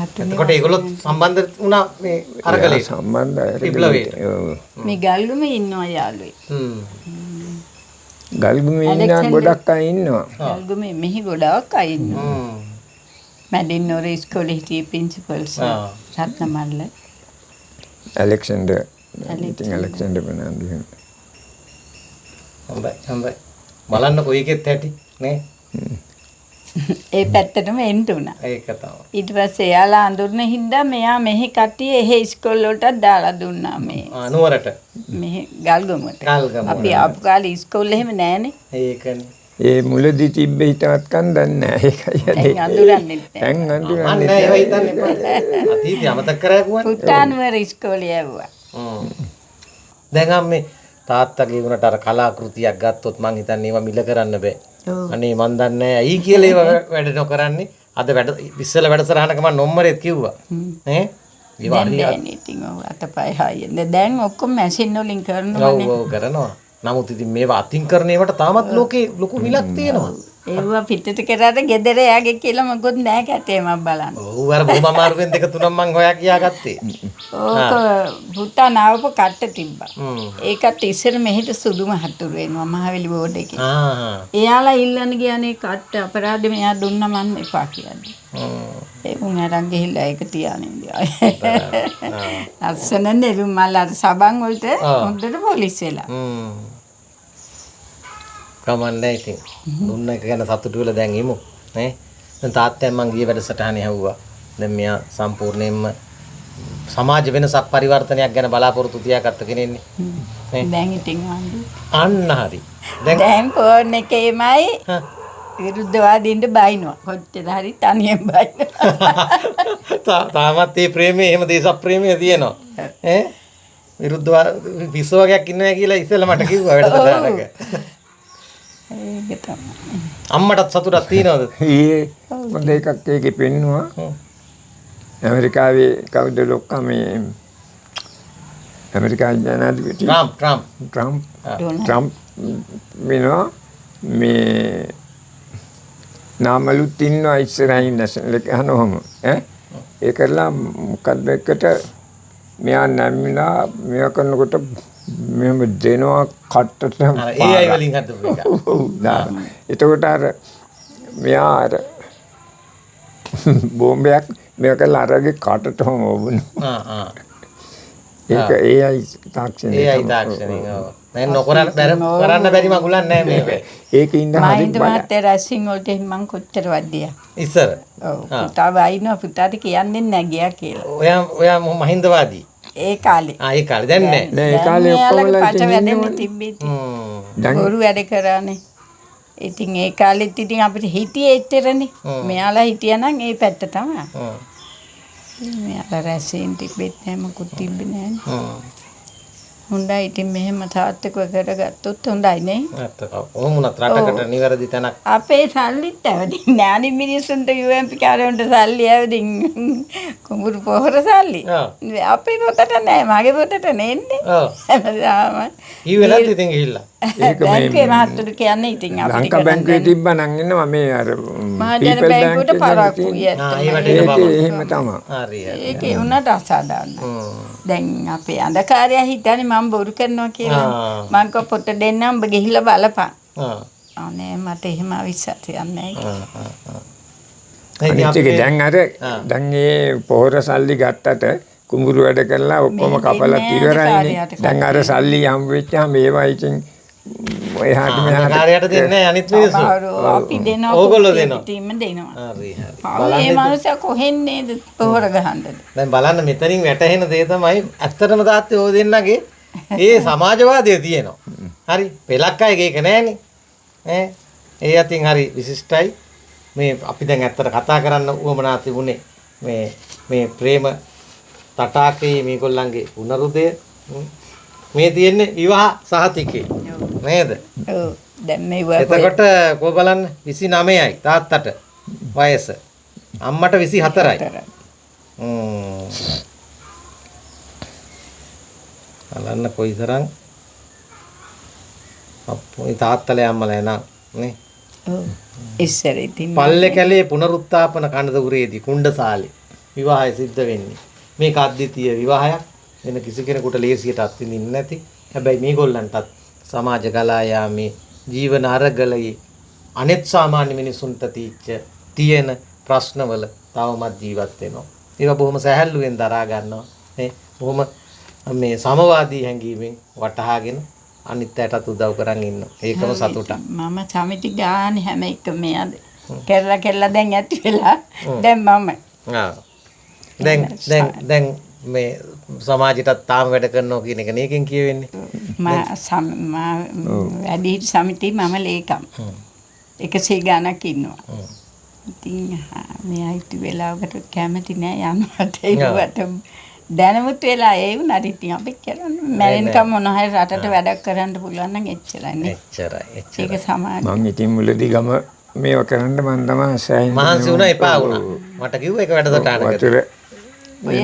එතකොට ඒගොල්ලෝ සම්බන්ධ වුණා මේ අරගලේ. සම්බන්ධයි. මේ ගල්ගුමේ ඉන්නවා යාළුවෙක්. ගල්ගුමේ ඉන්න ගොඩක් අය ඉන්නවා. ගල්ගුමේ මෙහි ගොඩක් අය ඉන්නවා. මැඩින්නෝර ඉස්කෝලේ හිටියේ ප්‍රින්සිපල්ස් රත්නමල්ල. ඇලෙක්සැන්ඩර්. ඉතින් ඇලෙක්සැන්ඩර් බනන්දු. හොඳයි. බලන්න කොයිකෙත් ඇති නේ. ඒ පැත්තටම එන්න උනා. ඒක තමයි. ඊට පස්සේ එයාලා අඳුරන හින්දා මෙයා මෙහි කට්ටිය එහෙ ඉස්කෝල වලටත් දාලා දුන්නා මේ. නුවරට. මෙහි ගල්ගමුවට. අපි ආපු කාලේ ඉස්කෝලේ එහෙම නැහනේ. ඒකනේ. ඒ මුලදී තිබ්බ හිතවත්කම් දන්නේ නැහැ. ඒකයි. දැන් අඳුරන්නේ නැහැ. දැන් අඳුරන්නේ නැහැ. ඒව හිතන්නේ. අතීතය අමතක කරගුවා. පුතානුවර ඉස්කෝලේ යවුවා. දැන් අම්මේ තාත්තගේ වුණට අර කලාකෘතියක් ගත්තොත් මං හිතන්නේ ඒවා මිල කරන්න බෑ. අනේ මන් දන්නේ නැහැ ඇයි කියලා ඒව වැඩ නොකරන්නේ. අද වැඩ ඉස්සෙල්ලා වැඩසටහනක මම නොම්බරෙත් කිව්වා. ඈ ඒවා දැන් ඉතින් ඔව් අතපය හයියෙන් දැන් ඔක්කොම මැෂින් වලින් කරනවානේ. ඔව් කරනවා. නමුත් ඉතින් මේවා අතින් කරන ඒවාට තාමත් ලෝකේ ලොකු මිලක් තියෙනවා. ඒව පිටට කරාට ගෙදර යගේ කියලා මොකොත් නැහැ කැටේ මම බලන්න. ඔව් අර බොහොම අමාරුවෙන් දෙක තුනක් මං හොයා කියාගත්තේ. ඕක පුතා නාවප කට්ට තිබ්බා. ඒකත් ඉස්සර මෙහෙට සුදුම හතුරු වෙනවා මහවැලි බෝඩ් එකේ. එයාලා ඉල්ලන්න ගියානේ කට්ට අපරාධෙ මෙයා දුන්නා මම එපා කියන්නේ. ඒ උන් අරන් ගිහිල්ලා ඒක තියාගෙන ඉඳලා. අස්සන නෙළු මල් අර සබන් වලට හොඳට පොලිස් වෙලා. කමන්නේ ඉතින් දුන්න එක ගැන සතුටු වෙලා දැන් ඉමු නේ දැන් තාත්තෙන් මං ගිය වැඩසටහනේ ඇහුවා දැන් මෙයා සම්පූර්ණයෙන්ම සමාජ වෙනසක් පරිවර්තනයක් ගැන බලාපොරොත්තු තියාගත්ත කෙනෙන්නේ නේ දැන් ඉතින් අන්න හරි දැන් ෆෝන් එකේමයි විරුද්ධවාදීන්ට බයිනවා කොච්චර හරි තනියෙන් බයිනවා තාමත් මේ ප්‍රේමයේ එහෙම දේශප්‍රේමය තියෙනවා ඈ විරුද්ධවා පිස්සෝ වගේක් ඉන්නවා කියලා ඉස්සෙල්ලා මට කිව්වා වැඩසටහනක ඒක තමයි. අම්මටත් සතුටක් තියනවද? හොඳ එකක් ඒකේ පෙන්නවා. ඇමරිකාවේ කවුද ලොක්කා මේ ඇමරිකාවේ ජනාධිපති ට්‍රම්ප් වෙනවා මේ නාමලුත් ඉන්නවා ඉස්සරහින් නැෂනල් එක අහනවම ඒ කරලා මොකක්ද එකට මෙයා නැමිලා මෙයා කරනකොට මෙහෙම දෙනවා කට්ටට ඒ අය වලින් හදපු එක. එතකොට අර මෙයා අර බෝම්බයක් මෙයා කරලා අරගේ කටටම වුණා. ඒක ඒ අය තාක්ෂණය. ඒ අය තාක්ෂණය. දැන් කරන්න බැරි මගුලක් නැහැ මේක. ඒක ඉන්න හරි මහින්ද මහත්තයා රැසින් වලට මං කොච්චර වද්දියා. ඉස්සර. ඔව්. පුතා වයින්නවා පුතාට කියන්නේ නැහැ ගියා කියලා. ඔයා මහින්දවාදී. ඒ කාලේ. ඒ කාලේ දැන් නෑ. ඒ කාලේ ඔක්කොම පට වැඩෙන්න තිබ්බේ. බොරු වැඩ කරානේ. ඉතින් ඒ කාලෙත් ඉතින් අපිට හිටියේ එච්චරනේ. මෙයාලා හිටියා නම් ඒ පැත්ත තමයි. මෙයාලා රැසින් තිබෙත් නැහැ මොකුත් තිබ්බේ නැහැ. හොඳයි ඉතින් මෙහෙම තාත්තක කරගත්තොත් හොඳයි නේ. ඔහොම උනත් රටකට නිවැරදි තැනක්. අපේ සල්ලිත් ඇවදින් නෑනි මිනිස්සුන්ට UMP කාරයන්ට සල්ලි ඇවදින් කුඹුරු පොහොර සල්ලි. අපේ පොතට නෑ මගේ පොතට නෙන්නේ. හැමදාම. ඊවෙලත් ඉතින් ගිහිල්ලා. ඒක බැංකුවේ මහත්තයෝ කියන්නේ ඉතින් අපිට ලංකා බැංකුවේ තිබ්බා නම් ඉන්නවා මේ අර මහජන බැංකුවට පරක්කු එහෙම තමයි. හරි හරි. ඒකේ උනට අසාධාරණයි. දැන් අපේ අඳකාරයා හිතන්නේ මම බොරු කරනවා කියලා. මං කව පොත දෙන්නම් ඔබ ගිහිල්ලා බලපන්. අනේ මට එහෙම අවිශ්වාසයක් නැහැ. අනිත් එක දැන් ඒ පොහොර සල්ලි ගත්තට කුඹුරු වැඩ කරලා ඔක්කොම කපලා ඉවරයිනේ. දැන් අර සල්ලි හම් වෙච්චාම ඒවා ඉතින් එහාට මෙහාට කාර්යයට දෙන්නේ අනිත් මිනිස්සු. අපි දෙනවා. ඕගොල්ලෝ දෙනවා. ටීම් දෙනවා. හරි හරි. මේ මනුස්සයා කොහෙන් නේද පොහොර ගහන්නද? දැන් බලන්න මෙතනින් වැටහෙන දේ තමයි ඇත්තටම තාත්තේ ඕ දෙන්නගේ ඒ සමාජවාදය තියෙනවා. හරි. පෙලක් අයගේ ඒක නෑනේ. ඒ අතින් හරි විශිෂ්ටයි. මේ අපි දැන් ඇත්තට කතා කරන්න උවමනා තිබුණේ මේ ප්‍රේම තටාකේ මේගොල්ලන්ගේ පුනරුදය මේ තියෙන්නේ විවාහ සහතිකේ නේද? ඔව් දැන් මේ එතකොට කො බලන්න 29යි තාත්තට වයස අම්මට 24යි. බලන්න කොයිතරම් අප්පෝයි තාත්තලා අම්මලා එනවා නේ. ඔව් ඉස්සර ඉතින් පල්ලේ කැලේ පුනරුත්ථාපන කණදකුරේදී කුණ්ඩසාලේ විවාහය සිද්ධ වෙන්නේ. මේක අද්විතීය විවාහයක්. වෙන කිසි කෙනෙකුට ලේසියට අත්විඳින්න නැති. හැබැයි මේගොල්ලන්ටත් සමාජ ගලා යාමේ ජීවන අරගලයේ අනෙත් සාමාන්‍ය මිනිසුන්ට තියෙන ප්‍රශ්නවල තවමත් ජීවත් වෙනවා. ඒක බොහොම සැහැල්ලුවෙන් දරා ගන්නවා. බොහොම මේ සමවාදී හැඟීමෙන් වටහාගෙන අනිත් අයටත් උදව් කරන් ඉන්නවා. ඒකම සතුටක්. මම සමිති ගානේ හැම එකම මෙයාද කෙරලා දැන් ඇති වෙලා දැන් මම දැන් මේ සමාජයටත් තාම වැඩ කරනවා කියන එක නේකින් කියවෙන්නේ. වැඩිහිටි සමිතියේ මම ලේකම් 100 ගණක් ඉන්නවා. ඉතින් මෙයා හිට වෙලාවකට කැමති නෑ යන්නට ඒකට දැනුමුත් වෙලා ඒ වුණාට ඉතින් අපි කරන්නේ මැරෙන්කම් මොන හරි රටට වැඩක් කරන්න පුළුවන් නම් එච්චරයි නේ. එච්චරයි. ඒක සමාජ මං ඉතින් මුලදී ගම මේව කරන්න මන් තමයි සෑහෙන මහන්සි වුණා එපා වුණා. මට කිව්වා ඒක වැඩසටහනකට. ඔය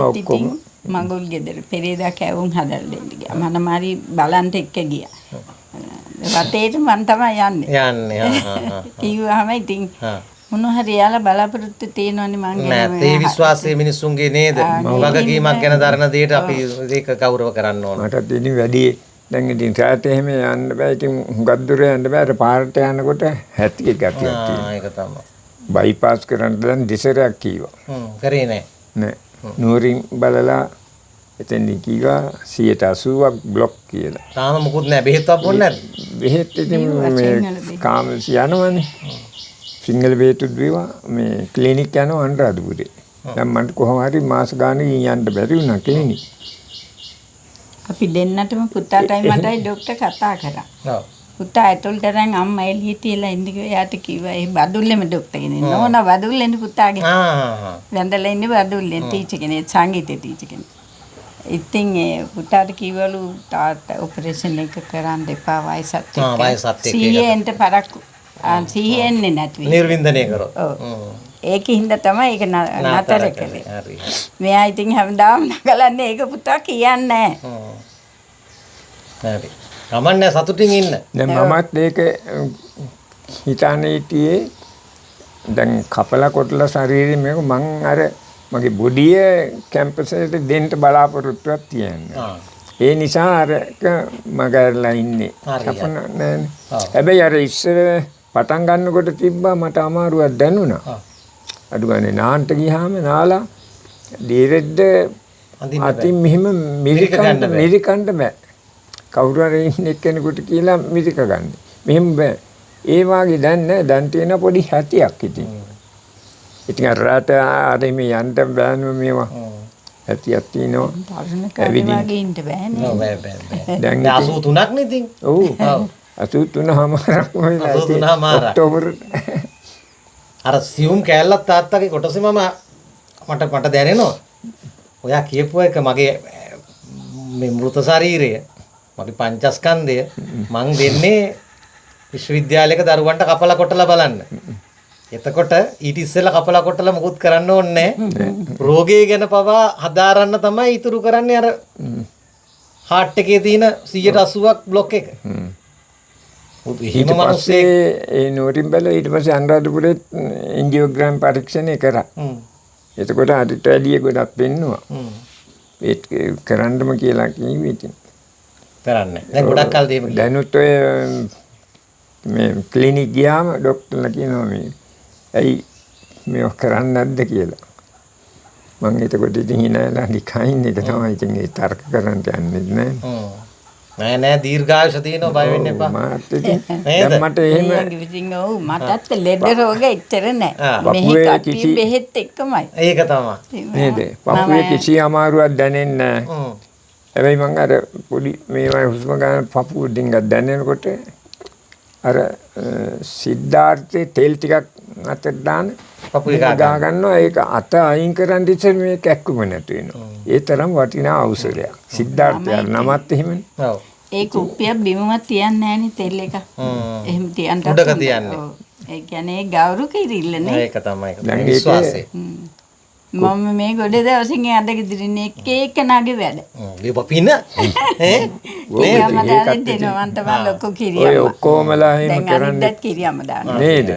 ඔක්කොම මඟුල් ගෙදර පෙරේදා කැවුම් හදලා දෙන්න ගියා. මම මාරි බලන්ට එක්ක ගියා. වටේට මං තමයි යන්නේ. යන්නේ. කිව්වහම ඉතින් හා. මොන හරි යාලා බලාපොරොත්තු තියෙනවනේ මං ගැන. නෑ ඒ විශ්වාසයේ මිනිස්සුන්ගේ නේද? වගකීමක් ගැන දරන දෙයට අපි ඒක ගෞරව කරන්න ඕන. මටත් ඉතින් වැඩි දැන් ඉතින් රාත් එහෙම යන්න බෑ. ඉතින් හුඟක් දුර යන්න බෑ. පාරට යනකොට හැටි ගතියක් තියෙනවා. ඒක තමයි. බයිපාස් කරන්න දැන් දෙසරයක් කීවා. කරේ නෑ. නෑ. නුවරින් බලලා එතෙන්දි කීවා 80ක් බ්ලොක් කියලා. තාම මොකුත් නෑ. බෙහෙත්වත් බොන්නේ නැද්ද? බෙහෙත් ඉතින් මේ කාමස් යනවනේ. සිංගල් බෙහෙතුත් බීවා මේ ක්ලිනික් යනවා අනුරාධපුරේ. දැන් මන්ට කොහොම හරි මාස ගානකින් යන්න බැරි වුණා ක්ලිනික්. අපි දෙන්නටම පුතාටයි මටයි ડોක්ටර් කතා කරා. ඔව්. පුතා ඇතුළට දැන් අම්මා එළිය තියලා ඉඳි එයාට කිව්වා ඒ බඩුල්ලෙම ડોක්ටර් කෙනෙක්. නෝනා බඩුල්ලෙන් පුතාගේ. වැඳලා ඉන්නේ බඩුල්ලෙන් ටීචර් කෙනෙක් සංගීත ටීචර් කෙනෙක්. ඉතින් ඒ පුතාට කිව්වලු තාත්තා ඔපරේෂන් එක කරන්න එපා වයසත් එක්ක. වයසත් එක්ක. සීයෙන්ට පරක්කු. සීයෙන්නේ නැති වෙයි. නිර්වින්දනය කරොත්. ඔව්. ඒකින්ද තමයි ඒක නතර කළේ. හරි. මෙයා ඉතින් හැමදාම නගලන්නේ ඒක පුතා කියන්නේ නැහැ. හරි. කමන්නේ සතුටින් ඉන්න. දැන් මමත් ඒක හිතානේ හිටියේ දැන් කපලා කොටලා ශරීරෙ මේක මං අර මගේ බොඩිය කැම්පස් එකට දෙන්න බලාපොරොත්තුවක් තියෙනවා. ඒ නිසා අරක මගහැරලා ඉන්නේ. කපන නෑනේ. හැබැයි අර ඉස්සර පටන් ගන්නකොට තිබ්බා මට අමාරුවක් දැනුණා. අඩු ගානේ නාන්ට ගියාම නාලා දීරෙද්ද අතින් මෙහෙම මිරිකන්න බෑ. කවුරු හරි ඉන්න එක්කෙනෙකුට කියලා මිරික ගන්න. මෙහෙම බෑ. ඒ වාගේ දැන් නෑ. දැන් තියෙන පොඩි හැටියක් ඉතින්. ඉතින් අර රට අර මේ යන්න බෑනේ මේවා. හැටියක් තියෙනවා. වගේ ඉන්න බෑනේ. ඔව් බෑ. දැන් 83ක් නේ ඉතින්. ඔව්. 83මාරක් වෙලා. 83මාරක්. ඔක්තෝබර් අර සියුම් කෑල්ලක් තාත්තගේ කොටසෙම මට දැනෙනවා. ඔයා කියපුවා එක මගේ මේ මෘත ශරීරය මගේ පංචස්කන්ධය මං දෙන්නේ විශ්වවිද්‍යාලයක දරුවන්ට කපලා කොටලා බලන්න. එතකොට ඊට ඉස්සෙල්ලා කපලා කොටලා මොකුත් කරන්න ඕනේ නැහැ. රෝගය ගැන පවා හදාරන්න තමයි ඉතුරු කරන්නේ අර හાર્ට් එකේ තියෙන 180ක් බ්ලොක් එක. ඊට පස්සේ ඒ නෝටින් බැලුවා ඊට පස්සේ අනුරාධපුරේ එන්ජියෝග්‍රෑම් පරීක්ෂණය කරා. එතකොට අදිට ඇලිය ගොඩක් පෙන්නුවා. ඒත් කරන්නම කියලා කිව්වේ ඉතින්. කරන්නේ. දැන් ගොඩක් කල් දෙම දැනුත් ඔය මේ ක්ලිනික් ගියාම ડોක්ටර්ලා කියනවා මේ ඇයි මේක කරන්නේ නැද්ද කියලා. මම එතකොට ඉතින් හිනාලා නිකයින් එක තමයි ඉතින් ඒ තර්ක කරන්න යන්නේ නැහැ. නෑ දීර්ඝායුෂ තියෙනවා බය වෙන්න එපා. දැන් මට එහෙම ඉතින් ඔව් මටත් ලෙඩ රෝග එච්චර නෑ. මෙහි කට්ටිය බෙහෙත් එක්කමයි. ඒක තමයි. නේද? පපුවේ කිසි අමාරුවක් දැනෙන්නේ නැහැ. හැබැයි මං අර පොඩි මේවා හුස්ම ගන්න පපුව ඩිංගක් දැනෙනකොට අර සිද්ධාර්ථයේ තෙල් ටිකක් අතට දාන පපුවේ ගා ගන්නවා. ඒක අත අයින් කරන් ඉතින් මේක ඇක්කුම නැතු වෙනවා. ඒ තරම් වටිනා ඖෂධයක්. සිද්ධාර්ථය නමත් එහෙමනේ. ඔව්. ඒ කුප්පිය බිමවත් තියන්නේ නැහනේ තෙල් එක. එහෙම තියන්න උඩක තියන්නේ. ඒ කියන්නේ ගෞරව කිරිල්ලනේ. ඒක තමයි විශ්වාසය. මම මේ ගොඩ දවසින් අද ගෙදරින් එක නගේ වැඩ. මේ පින ඈ කිරියම දාන්න දෙනවා මන් තමයි ලොකු කිරියම. ඔය ඔක්කොමලා එහෙම කරන්නේ. දැන් කිරියම දාන්න. නේද?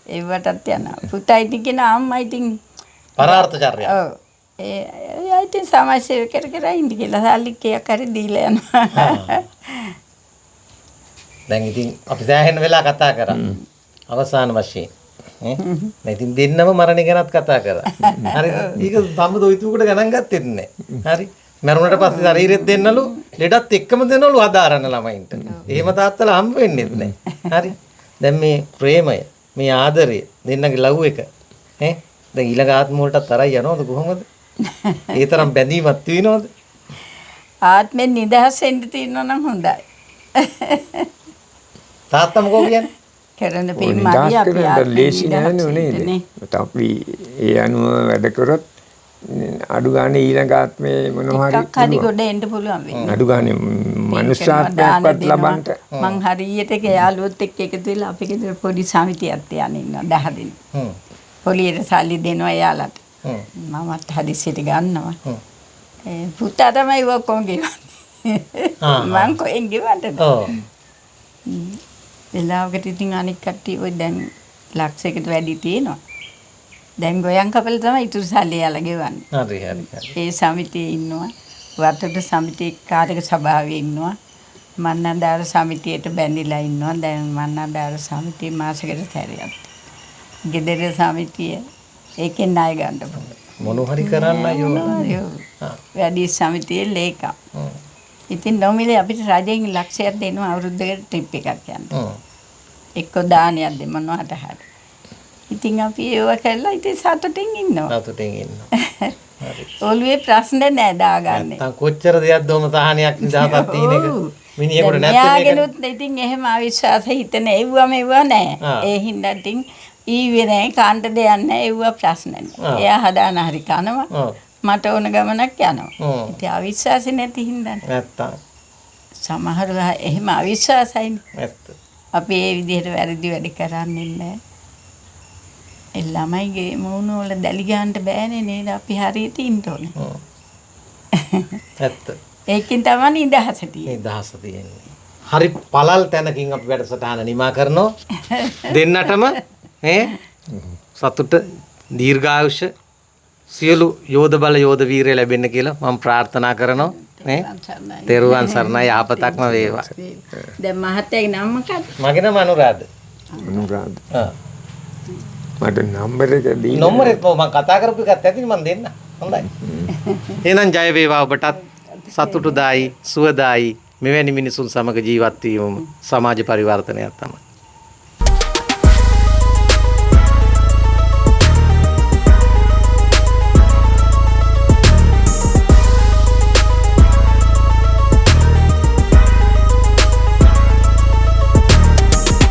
ඒවටත් යනවා. පුතා ඉතින් කියන අම්මා ඉතින් පරාර්ථ චර්ය. ඔව්. ඒ ඉතින් සමාජ සේවය කර ඉඳි කියලා සල්ලි කීයක් හරි දීලා යනවා. දැන් ඉතින් අපි සෑහෙන වෙලා කතා කරා. අවසාන වශයෙන් නේ ඉතින් දෙන්නම මරණ ගැනත් කතා කරා. හරිද? ඊක සම්මුද ඔයිතුකට ගණන් ගත්තෙත් නැහැ. හරි. මරුණට පස්සේ ශරීරෙත් දෙන්නලු ලෙඩත් එක්කම දෙන්නලු ආදාරන ළමයින්ට. එහෙම තාත්තලා හම්බ වෙන්නේත් නැහැ. හරි. දැන් මේ ප්‍රේමය, මේ ආදරය දෙන්නගේ ලව් එක ඈ දැන් ඊළඟ ආත්ම වලටත් තරයි යනවද කොහොමද? ඒ තරම් බැඳීමක් තියෙනවද? ආත්මෙන් නිදහස් වෙන්න තියෙනවා නම් හොඳයි. තාත්තා මොකෝ කියන්නේ? කරන පින් මාදී අපි ලේසි නෑනේ නේද? අපි ඒ අනුව වැඩ කරොත් අඩු ගානේ ඊළඟ ආත්මේ මොනවා හරි එකක් හරි ගොඩ එන්න පුළුවන් වෙන්නේ. අඩු ගානේ මනුෂ්‍යාත්මයක්වත් ලබන්න. මං හරියට යාළුවොත් එක්ක එකතු වෙලා අපි ගෙදර පොඩි සමිතියක් තියන් ඉන්නවා 10 දෙනෙක්. පොලියට සල්ලි දෙනවා එයාලට. මමත් හදිසියට ගන්නවා. පුතා තමයි ඔක්කොම ගෙවන්නේ. මං කොහෙන් ගෙවන්නද? වෙලාවකට ඉතින් අනික් කට්ටිය ඔය දැන් ලක්ෂයකට වැඩි තියෙනවා. දැන් ගොයන් කපල තමයි ඉතුරු සල්ලි යාලා ගෙවන්නේ. හරි හරි හරි. ඒ සමිතියේ ඉන්නවා. වටට සමිතියේ කාර්යක සභාවේ ඉන්නවා. මන්නදාර සමිතියට බැඳිලා ඉන්නවා. දැන් මන්නදාර සමිතිය මාසෙකට සැරයක්. ගෙදර සමිතිය ඒකෙන් ණය ගන්න පුළුවන්. මොනව හරි කරන්න අයියෝ. වැඩි සමිතියේ ලේකම්. ඉතින් නොමිලේ අපිට රජයෙන් ලක්ෂයක් දෙනවා අවුරුද්දකට ට්‍රිප් එකක් යන්න. එක්ක දානයක් දෙන්න මොනවට හරි. ඉතින් අපි ඒව කරලා ඉතින් සතුටින් ඉන්නවා. සතුටින් ඉන්නවා. හරි. ඔළුවේ ප්‍රශ්න නෑ දාගන්නේ. නැත්තම් කොච්චර දෙයක් දොම සහනයක් නිදහසක් තියෙන එක. මිනිහෙකුට නැත්නම් යාගෙනුත් ඉතින් එහෙම අවිශ්වාස හිතන එව්ව නෑ. ඒ හින්දා ඉතින් ඊවේ නෑ කාන්ට දෙයක් නෑ එව්ව ප්‍රශ්න නෑ. එයා හදාන හරි කනවා. මට ඕන ගමනක් යනවා. ඉතින් අවිශ්වාසෙ නැති හින්දා නැත්තම් සමහර එහෙම අවිශ්වාසයිනේ. ඇත්ත. අපි ඒ විදිහට වැරදි වැඩ කරන්නේ නැහැ. ඒ ළමයිගේ මූණ වල දැලි ගන්න බෑනේ නේද? අපි හරියට ඉන්න ඕනේ. ඇත්ත. ඒකෙන් තමයි නිදහස තියෙන්නේ. නිදහස තියෙන්නේ. හරි පළල් තැනකින් අපි වැඩසටහන නිමා කරනවා. දෙන්නටම සතුට දීර්ඝායුෂ සියලු යෝධ බල යෝධ වීරය ලැබෙන්න කියලා මම ප්‍රාර්ථනා කරනවා. තෙරුවන් සරණයි ආපතක්ම වේවා. දැන් මහත්තයාගේ නම මොකක්ද? මගේ නම අනුරාධ. අනුරාධ. මට නම්බර එක දී. නම්බරෙත් මම කතා කරපු එකත් ඇතිනේ මම දෙන්න. හොඳයි. එහෙනම් ජය වේවා ඔබටත් සතුටුදායි සුවදායි මෙවැනි මිනිසුන් සමග ජීවත් වීමම සමාජ පරිවර්තනයක් තමයි.